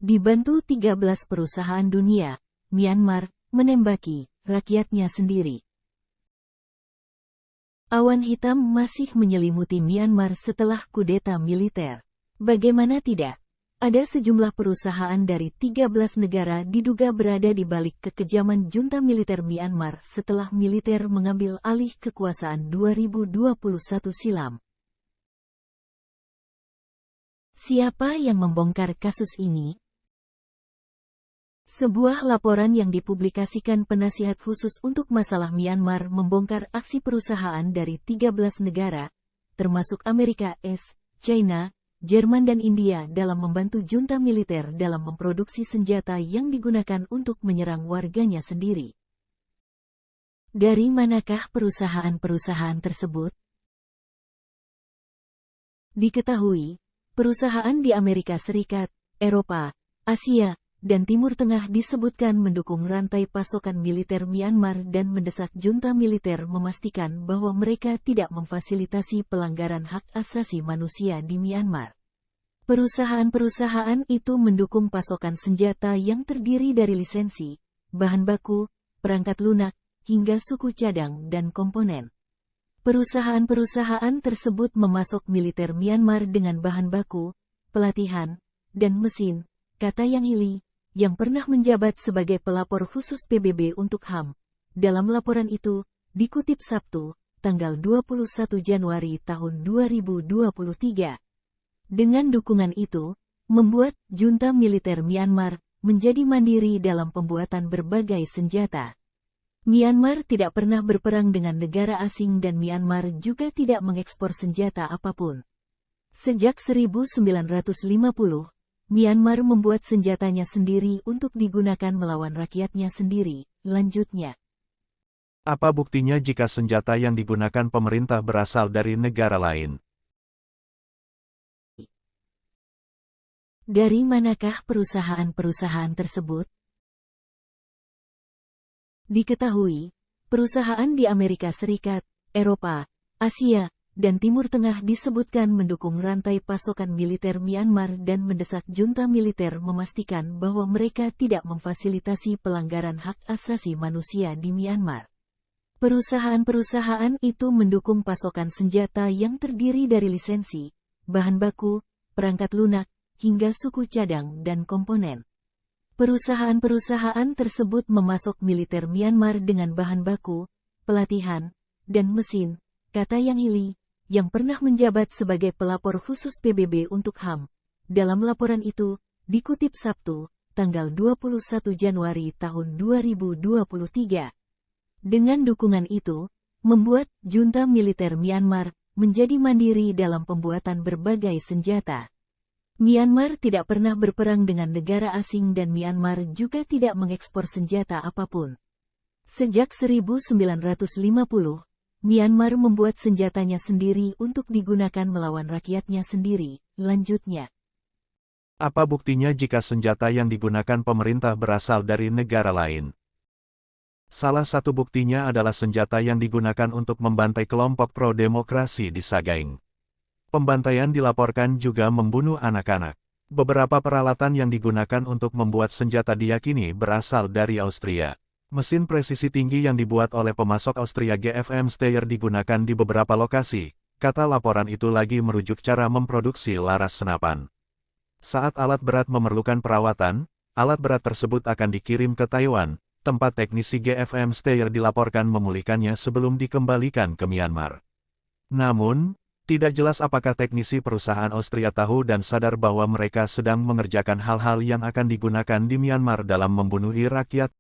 Dibantu 13 perusahaan dunia, Myanmar menembaki rakyatnya sendiri. Awan hitam masih menyelimuti Myanmar setelah kudeta militer. Bagaimana tidak? Ada sejumlah perusahaan dari 13 negara diduga berada di balik kekejaman junta militer Myanmar setelah militer mengambil alih kekuasaan 2021 silam. Siapa yang membongkar kasus ini? Sebuah laporan yang dipublikasikan Penasihat Khusus untuk Masalah Myanmar membongkar aksi perusahaan dari 13 negara, termasuk Amerika, China, Jerman dan India dalam membantu junta militer dalam memproduksi senjata yang digunakan untuk menyerang warganya sendiri. Dari manakah perusahaan-perusahaan tersebut? Diketahui, perusahaan di Amerika Serikat, Eropa, Asia, dan Timur Tengah disebutkan mendukung rantai pasokan militer Myanmar dan mendesak junta militer memastikan bahwa mereka tidak memfasilitasi pelanggaran hak asasi manusia di Myanmar. Perusahaan-perusahaan itu mendukung pasokan senjata yang terdiri dari lisensi, bahan baku, perangkat lunak, hingga suku cadang dan komponen. Perusahaan-perusahaan tersebut memasok militer Myanmar dengan bahan baku, pelatihan, dan mesin, kata Yang Hili, yang pernah menjabat sebagai pelapor khusus PBB untuk HAM. Dalam laporan itu, dikutip Sabtu, tanggal 21 Januari tahun 2023. Dengan dukungan itu, membuat junta militer Myanmar menjadi mandiri dalam pembuatan berbagai senjata. Myanmar tidak pernah berperang dengan negara asing dan Myanmar juga tidak mengekspor senjata apapun. Sejak 1950, Myanmar membuat senjatanya sendiri untuk digunakan melawan rakyatnya sendiri, lanjutnya. Apa buktinya jika senjata yang digunakan pemerintah berasal dari negara lain? Dari manakah perusahaan-perusahaan tersebut? Diketahui, perusahaan di Amerika Serikat, Eropa, Asia, dan Timur Tengah disebutkan mendukung rantai pasokan militer Myanmar dan mendesak junta militer memastikan bahwa mereka tidak memfasilitasi pelanggaran hak asasi manusia di Myanmar. Perusahaan-perusahaan itu mendukung pasokan senjata yang terdiri dari lisensi, bahan baku, perangkat lunak, hingga suku cadang dan komponen. Perusahaan-perusahaan tersebut memasok militer Myanmar dengan bahan baku, pelatihan, dan mesin, kata Yang Hili, yang pernah menjabat sebagai pelapor khusus PBB untuk HAM. Dalam laporan itu, dikutip Sabtu, tanggal 21 Januari tahun 2023. Dengan dukungan itu, membuat junta militer Myanmar menjadi mandiri dalam pembuatan berbagai senjata. Myanmar tidak pernah berperang dengan negara asing dan Myanmar juga tidak mengekspor senjata apapun. Sejak 1950, Myanmar membuat senjatanya sendiri untuk digunakan melawan rakyatnya sendiri, lanjutnya. Apa buktinya jika senjata yang digunakan pemerintah berasal dari negara lain? Salah satu buktinya adalah senjata yang digunakan untuk membantai kelompok pro-demokrasi di Sagaing. Pembantaian dilaporkan juga membunuh anak-anak. Beberapa peralatan yang digunakan untuk membuat senjata diyakini berasal dari Austria. Mesin presisi tinggi yang dibuat oleh pemasok Austria GFM Steyr digunakan di beberapa lokasi, kata laporan itu lagi merujuk cara memproduksi laras senapan. Saat alat berat memerlukan perawatan, alat berat tersebut akan dikirim ke Taiwan, tempat teknisi GFM Steyr dilaporkan memulihkannya sebelum dikembalikan ke Myanmar. Namun, tidak jelas apakah teknisi perusahaan Austria tahu dan sadar bahwa mereka sedang mengerjakan hal-hal yang akan digunakan di Myanmar dalam membunuh rakyat.